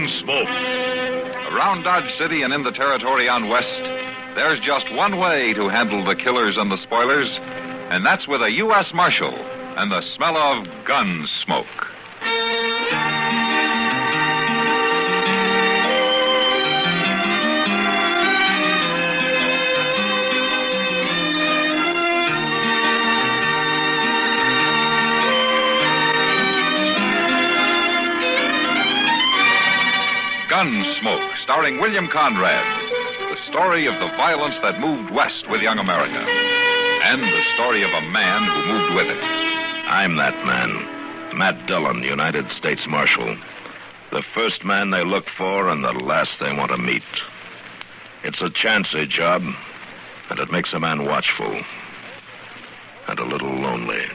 Gunsmoke. Around Dodge City and in the territory on West, there's just one way to handle the killers and the spoilers, and that's with a U.S. Marshal and the smell of gun smoke. Gunsmoke, starring William Conrad. The story of the violence that moved west with young America. And the story of a man who moved with it. I'm that man. Matt Dillon, United States Marshal. The first man they look for and the last they want to meet. It's a chancy job, and it makes a man watchful. And a little lonely.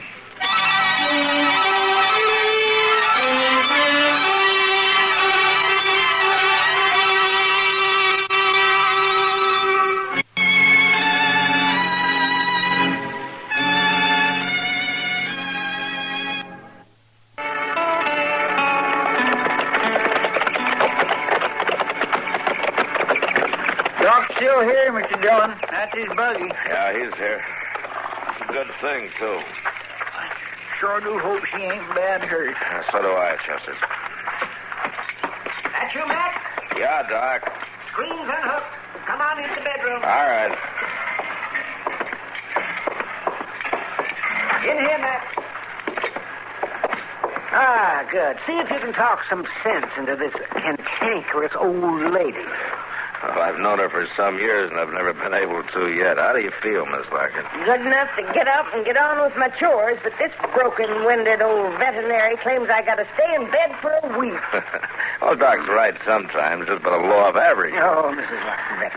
Still here, Mr. Dillon. That's his buggy. Yeah, he's here. That's a good thing, too. I sure do hope she ain't bad hurt. So do I, Chester. That you, Matt? Yeah, Doc. Screens unhooked. Come on into the bedroom. All right. In here, Matt. Ah, good. See if you can talk some sense into this cantankerous old lady. Well, I've known her for some years, and I've never been able to yet. How do you feel, Miss Larkin? Good enough to get up and get on with my chores, but this broken-winded old veterinary claims I got to stay in bed for a week. Well, Doc's right sometimes, just but a law of average. Oh, Mrs. Larkin.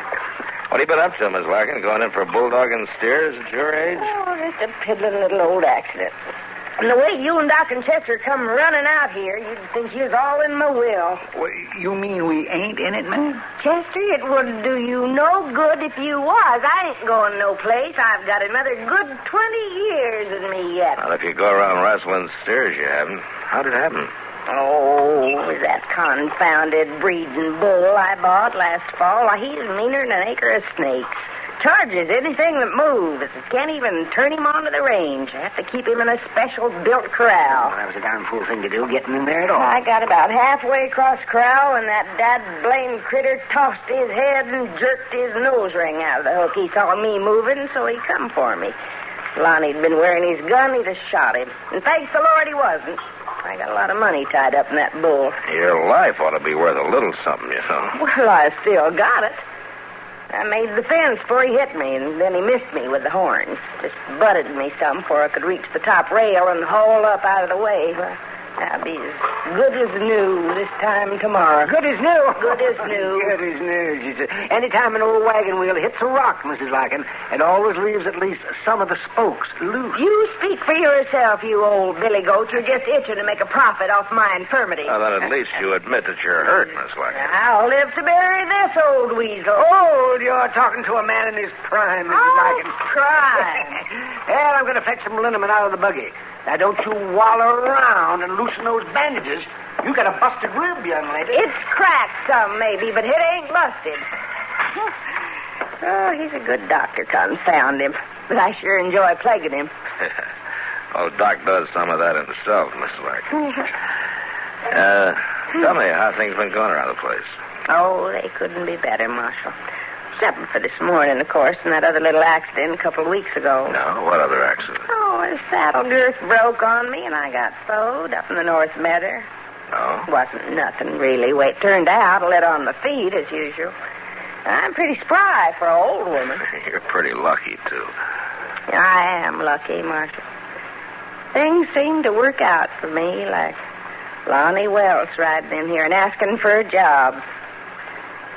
What have you been up to, Miss Larkin? Going in for bulldogging steers at your age? Oh, just a piddling little old accident. And the way you and Doc and Chester come running out here, you'd think you was all in my will. Well, you mean we ain't in it, man? Chester, it wouldn't do you no good if you was. I ain't going no place. I've got another good 20 years in me yet. Well, if you go around wrestling steers, you haven't. How'd it happen? Oh, that confounded breeding bull I bought last fall. Why, he's meaner than an acre of snakes. Charges anything that moves. Can't even turn him onto the range. I have to keep him in a special built corral. Well, that was a darn fool thing to do, getting in there at all. I got about halfway across the corral when that dad-blamed critter tossed his head and jerked his nose ring out of the hook. He saw me moving, so he come for me. Lonnie'd been wearing his gun. He'd have shot him. And thanks the Lord he wasn't. I got a lot of money tied up in that bull. Your life ought to be worth a little something, you know. Well, I still got it. I made the fence before he hit me, and then he missed me with the horns. Just butted me some before I could reach the top rail and haul up out of the way. Well, I'll be as good as new this time tomorrow. Good as new. Good as new. Good as new. She said, anytime an old wagon wheel hits a rock, Mrs. Larkin, it always leaves at least some of the spokes loose. You speak for yourself, you old billy goat. You're just itching to make a profit off my infirmity. Well, then at least you admit that you're hurt, Miss Larkin. I'll live to bury this old weasel. Oh, you're talking to a man in his prime, Mrs. Larkin. Prime. Well, I'm going to fetch some liniment out of the buggy. Now, don't you wallow around and loosen those bandages. You got a busted rib, young lady. It's cracked some, maybe, but it ain't busted. Oh, he's a good doctor, confound him. But I sure enjoy plaguing him. Oh, Doc does some of that himself, Miss Larkin. Tell me how things been going around the place. Oh, they couldn't be better, Marshal. Except for this morning, of course, and that other little accident a couple of weeks ago. No, what other accident? Oh, a saddle girth broke on me, and I got sewed up in the North Meadow. Oh? Wasn't nothing, really. Way it turned out, I lit on my feet, as usual. I'm pretty spry for an old woman. You're pretty lucky, too. I am lucky, Marshal. Things seem to work out for me, like Lonnie Wells riding in here and asking for a job.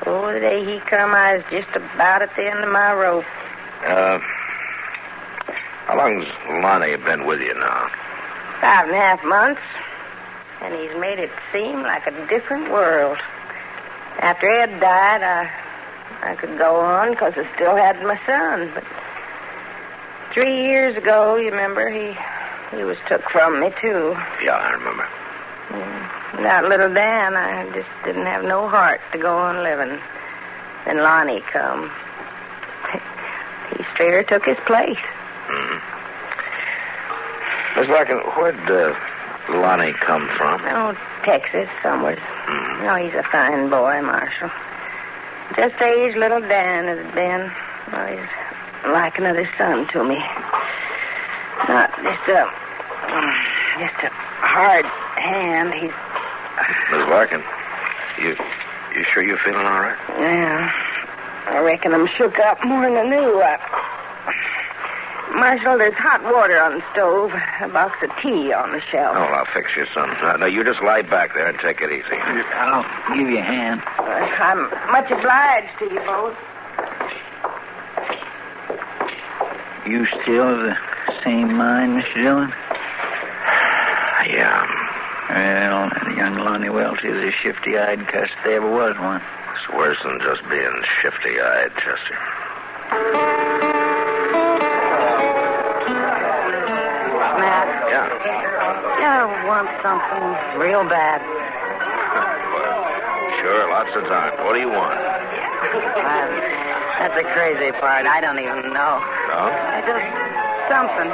Oh, the day he come, I was just about at the end of my rope. How long's Lonnie been with you now? 5.5 months. And he's made it seem like a different world. After Ed died, I could go on because I still had my son. But 3 years ago, you remember, he was took from me, too. Yeah, I remember. Without little Dan, I just didn't have no heart to go on living. Then Lonnie come. He straighter took his place. Mm-hmm. Miss Larkin, where'd Lonnie come from? Oh, Texas, somewhere. Mm-hmm. Oh, he's a fine boy, Marshal. Just the age little Dan has been. Well, he's like another son to me. Not just a hard hand. He's... Miss Larkin, you sure you're feeling all right? Yeah. I reckon I'm shook up more than I knew. Marshal, there's hot water on the stove, a box of tea on the shelf. Oh, I'll fix you some. No, you just lie back there and take it easy. I'll give you a hand. I'm much obliged to you both. You still of the same mind, Mr. Dillon? Yeah. Well, that young Lonnie Welch is a shifty-eyed cuss if there ever was one. It's worse than just being shifty-eyed, Chester. Matt. Yeah. I want something real bad. Sure, lots of time. What do you want? That's the crazy part. I don't even know. No? Just something.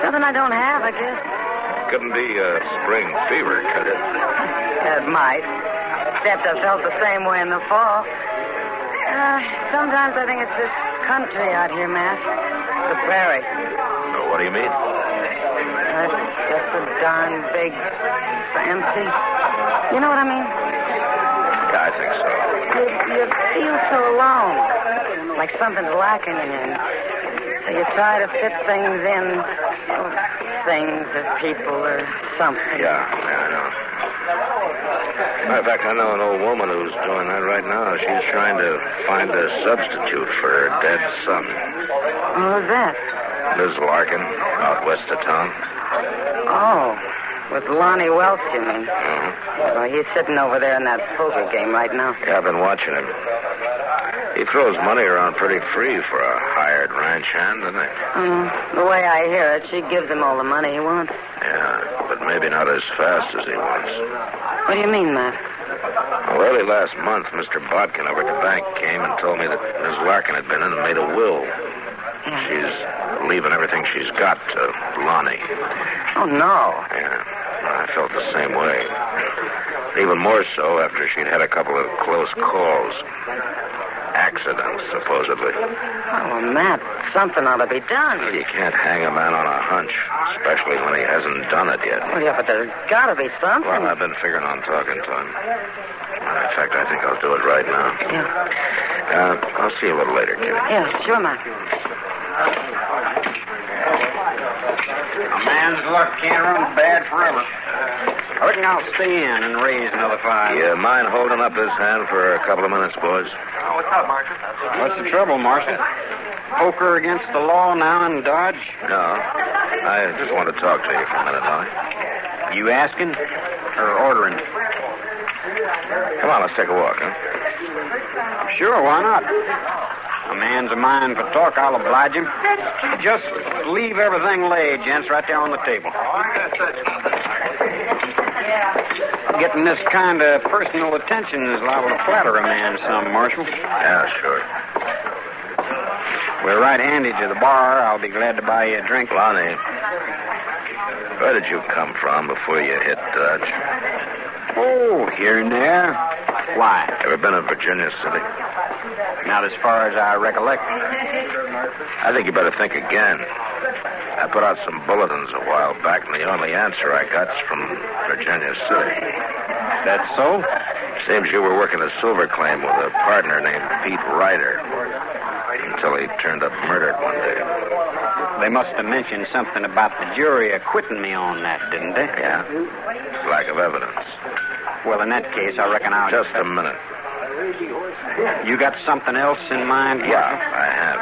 Something I don't have, I guess. Couldn't be spring fever, could it? It might. Except I felt the same way in the fall. Sometimes I think it's this country out here, Matt. The prairie. No, what do you mean? It's just so darn big, fancy. You know what I mean? Yeah, I think so. You feel so alone. Like something's lacking in you. So you try to fit things in. Things or people or something. Yeah, I know. Matter of fact, I know an old woman who's doing that right now. She's trying to find a substitute for her dead son. Who's that? Miss Larkin, out west of town. Oh, with Lonnie Welch, you mean? Uh-huh. Well, he's sitting over there in that poker game right now. Yeah, I've been watching him. He throws money around pretty free for a hired ranch hand, doesn't he? The way I hear it, she gives him all the money he wants. Yeah, but maybe not as fast as he wants. What do you mean, Matt? Well, early last month, Mr. Bodkin over at the bank came and told me that Miss Larkin had been in and made a will. She's leaving everything she's got to Lonnie. Oh, no. Yeah, I felt the same way. Even more so after she'd had a couple of close calls. Accidents, supposedly. Oh, Matt, something ought to be done. You can't hang a man on a hunch, especially when he hasn't done it yet. Well, yeah, but there's got to be something. Well, I've been figuring on talking to him. In fact, I think I'll do it right now. Yeah. I'll see you a little later, Kitty. Yeah, sure, Matt. A man's luck can't run bad forever. I reckon I'll stay in and raise another $5. You mind holding up this hand for a couple of minutes, boys? Oh, what's up, Marshal? What's the trouble, Marshal? Poker against the law now in Dodge? No. I just want to talk to you for a minute, Lonnie. You asking or ordering? Come on, let's take a walk, huh? Sure, why not? A man's a mind for talk, I'll oblige him. Just leave everything laid, gents, right there on the table. Getting this kind of personal attention is liable to flatter a man some, Marshal. Yeah, sure. We're right handy to the bar. I'll be glad to buy you a drink. Lonnie, where did you come from before you hit Dodge? Oh, here and there. Why? Ever been in Virginia City? Not as far as I recollect. I think you better think again. I put out some bulletins a while back, and the only answer I got's from Virginia City. That's so? Seems you were working a silver claim with a partner named Pete Ryder until he turned up murdered one day. They must have mentioned something about the jury acquitting me on that, didn't they? Yeah. Lack of evidence. Well, in that case, I reckon I'll... Just a minute. You got something else in mind? Yeah, I have.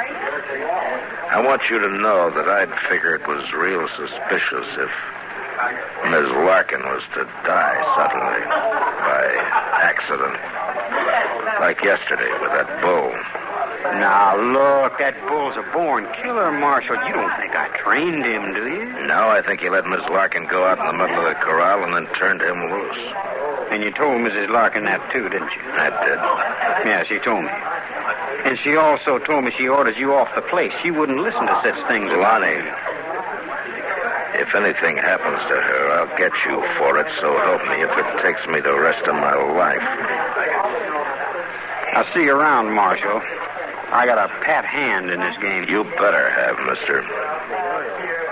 I want you to know that I'd figure it was real suspicious if Ms. Larkin was to die suddenly by accident. Like yesterday with that bull. Now, look, that bull's a born killer, Marshal. You don't think I trained him, do you? No, I think you let Miss Larkin go out in the middle of the corral and then turned him loose. And you told Mrs. Larkin that, too, didn't you? I did. Yeah, she told me. And she also told me she orders you off the place. She wouldn't listen to such things. Lonnie, if anything happens to her, I'll get you for it, so help me if it takes me the rest of my life. I'll see you around, Marshal. I got a pat hand in this game. You better have, mister.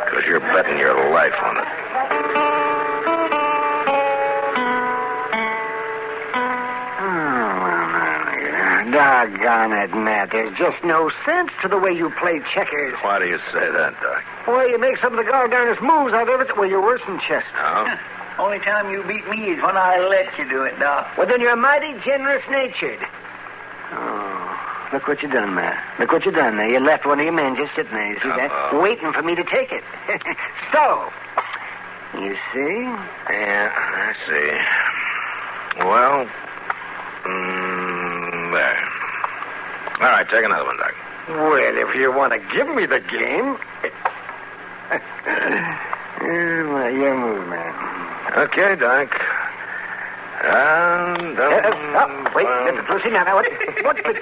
Because you're betting your life on it. Doggone it, Matt. There's just no sense to the way you play checkers. Why do you say that, Doc? Well, you make some of the darndest moves I've ever... Well, you're worse than Chester. No? Only time you beat me is when I let you do it, Doc. Well, then you're mighty generous-natured. Oh, look what you done, Matt. Look what you done there. You left one of your men just sitting there. You see that? Waiting for me to take it. So, you see? Yeah, I see. Well, there. All right, take another one, Doc. Well, if you want to give me the game... well, your move, man. Okay, Doc. Wait, Lucy, now, what's the...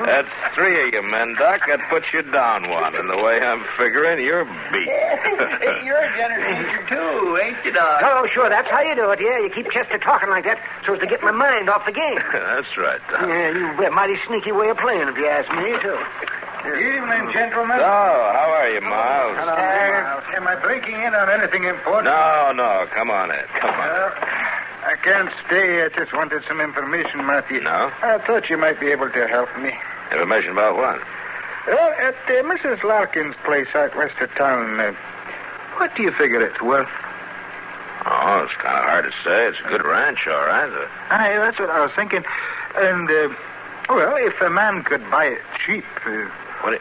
That's three of you men, Doc. That puts you down one. And the way I'm figuring, you're beat. You're a generous too, ain't you, Doc? Oh, sure, that's how you do it. Yeah, you keep Chester talking like that so as to get my mind off the game. That's right, Doc. Yeah, you've a mighty sneaky way of playing, if you ask me, too. Evening, gentlemen. So, how are you, Miles? Hello, Miles. Am I breaking in on anything important? No. Come on, Ed. Come on. I can't stay. I just wanted some information, Matthew. No? I thought you might be able to help me. Information about what? Well, at Mrs. Larkin's place out west of town, what do you figure it's worth? Oh, it's kind of hard to say. It's a good ranch, all right. Aye, that's what I was thinking. And, well, if a man could buy it cheap... What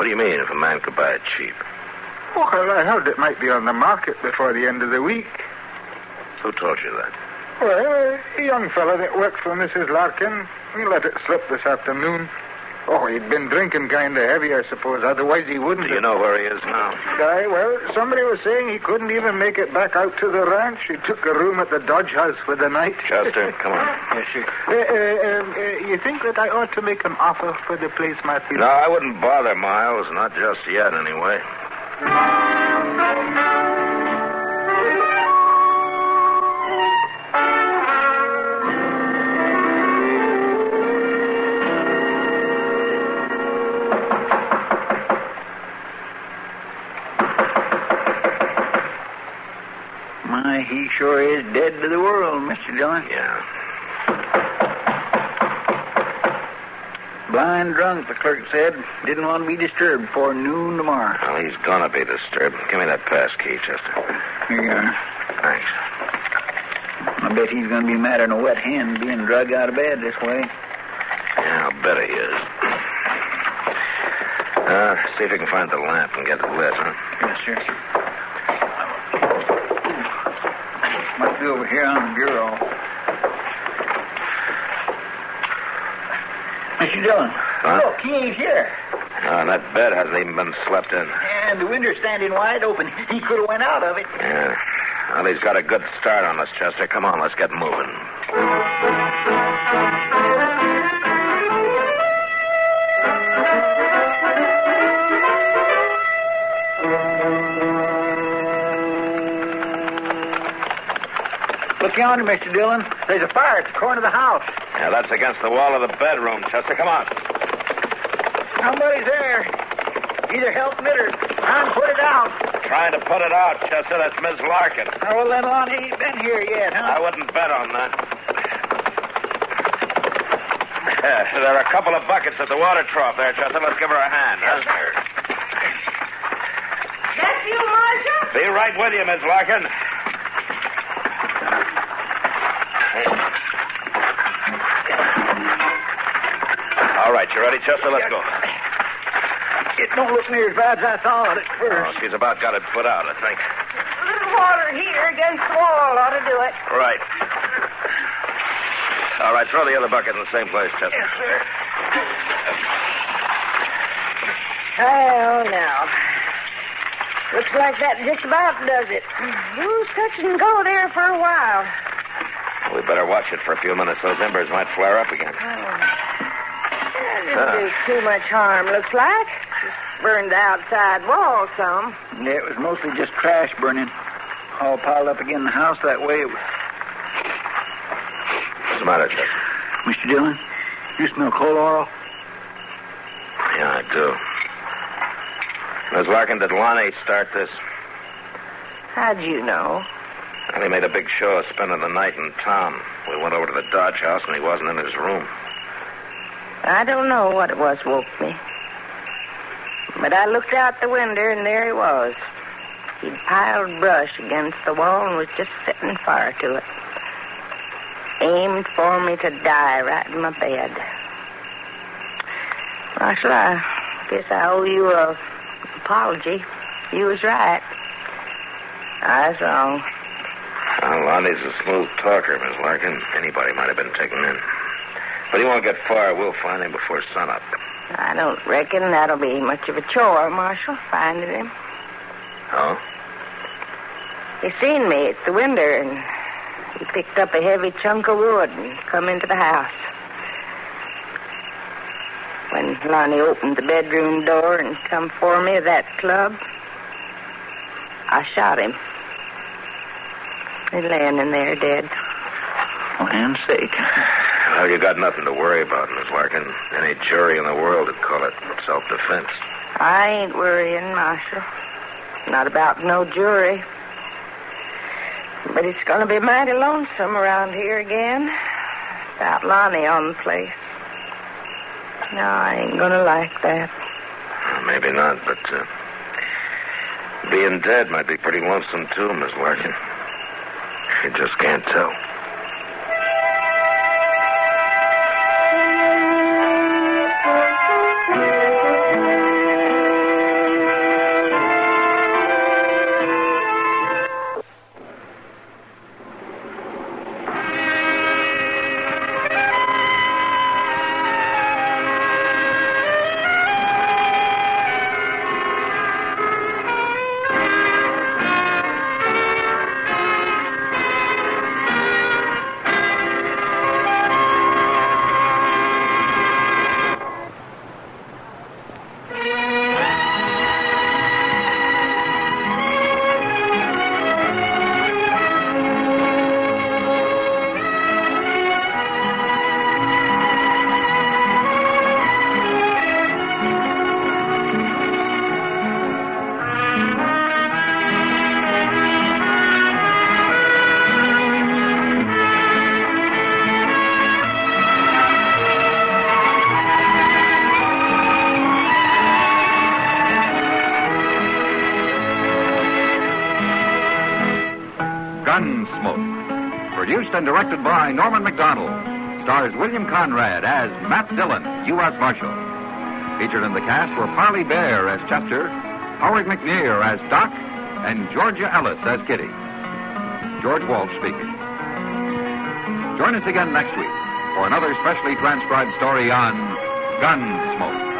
do you mean, if a man could buy it cheap? Well, I heard it might be on the market before the end of the week. Who told you that? Well, a young fellow that worked for Mrs. Larkin. He let it slip this afternoon. Oh, he'd been drinking kind of heavy, I suppose. Otherwise, he wouldn't. Do you know where he is now? Aye, well, somebody was saying he couldn't even make it back out to the ranch. He took a room at the Dodge House for the night. Chester, come on. Yes, sir. You think that I ought to make an offer for the place, Matthew? No, I wouldn't bother, Miles. Not just yet, anyway. He sure is dead to the world, Mr. Dillon. Yeah. Blind drunk, the clerk said. Didn't want to be disturbed before noon tomorrow. Well, he's gonna be disturbed. Give me that pass key, Chester. Here you are. Thanks. I bet he's going to be mad on a wet hen being dragged out of bed this way. Yeah, I'll bet he is. See if you can find the lamp and get it lit, huh? Yes, sir. Might be over here on the bureau. Mr. Dillon, look, he ain't here. That bed hasn't even been slept in. And the window's standing wide open. He could have went out of it. Yeah. Well, he's got a good start on us, Chester. Come on, let's get moving. Look yonder, Mr. Dillon. There's a fire at the corner of the house. Yeah, that's against the wall of the bedroom, Chester. Come on. Somebody's there. Either helping it or trying to put it out. Trying to put it out, Chester. That's Miss Larkin. Oh, well, then Lonnie ain't been here yet, huh? I wouldn't bet on that. There are a couple of buckets at the water trough there, Chester. Let's give her a hand. Yes, sir. That's you, Marshal? Be right with you, Miss Larkin. All right, you ready, Chester? Let's go. It don't look near as bad as I thought at first. Oh, she's about got it put out, I think. A little water here against the wall ought to do it. Right. All right, throw the other bucket in the same place, Chester. Yes, sir. Well, now. Looks like that just about does it. We'll touch and go there for a while. We better watch it for a few minutes. Those embers might flare up again. That didn't do too much harm, looks like. Just burned the outside wall some. Yeah, it was mostly just trash burning. All piled up again in the house that way. What's the matter, Chester? Mr. Dillon, you smell coal oil? Yeah, I do. Miss Larkin, did Lonnie start this? How'd you know? Well, he made a big show of spending the night in town. We went over to the Dodge house, and he wasn't in his room. I don't know what it was woke me. But I looked out the window, and there he was. He'd piled brush against the wall and was just setting fire to it. Aimed for me to die right in my bed. Marshal, I guess I owe you a apology. You was right. I was wrong. Well, Lonnie's a smooth talker, Miss Larkin. Anybody might have been taken in. But he won't get far. We'll find him before sunup. I don't reckon that'll be much of a chore, Marshal, finding him. Oh? He seen me at the window, and he picked up a heavy chunk of wood and come into the house. When Lonnie opened the bedroom door and come for me at that club, I shot him. He's laying in there dead. Land's sake. Well, you got nothing to worry about, Miss Larkin. Any jury in the world would call it self-defense. I ain't worrying, Marshal. Not about no jury. But it's going to be mighty lonesome around here again. Without Lonnie on the place. No, I ain't going to like that. Well, maybe not, but being dead might be pretty lonesome, too, Miss Larkin. You just can't tell. Gunsmoke, produced and directed by Norman McDonald, stars William Conrad as Matt Dillon, U.S. Marshal. Featured in the cast were Parley Bear as Chester, Howard McNear as Doc, and Georgia Ellis as Kitty. George Walsh speaking. Join us again next week for another specially transcribed story on Gunsmoke.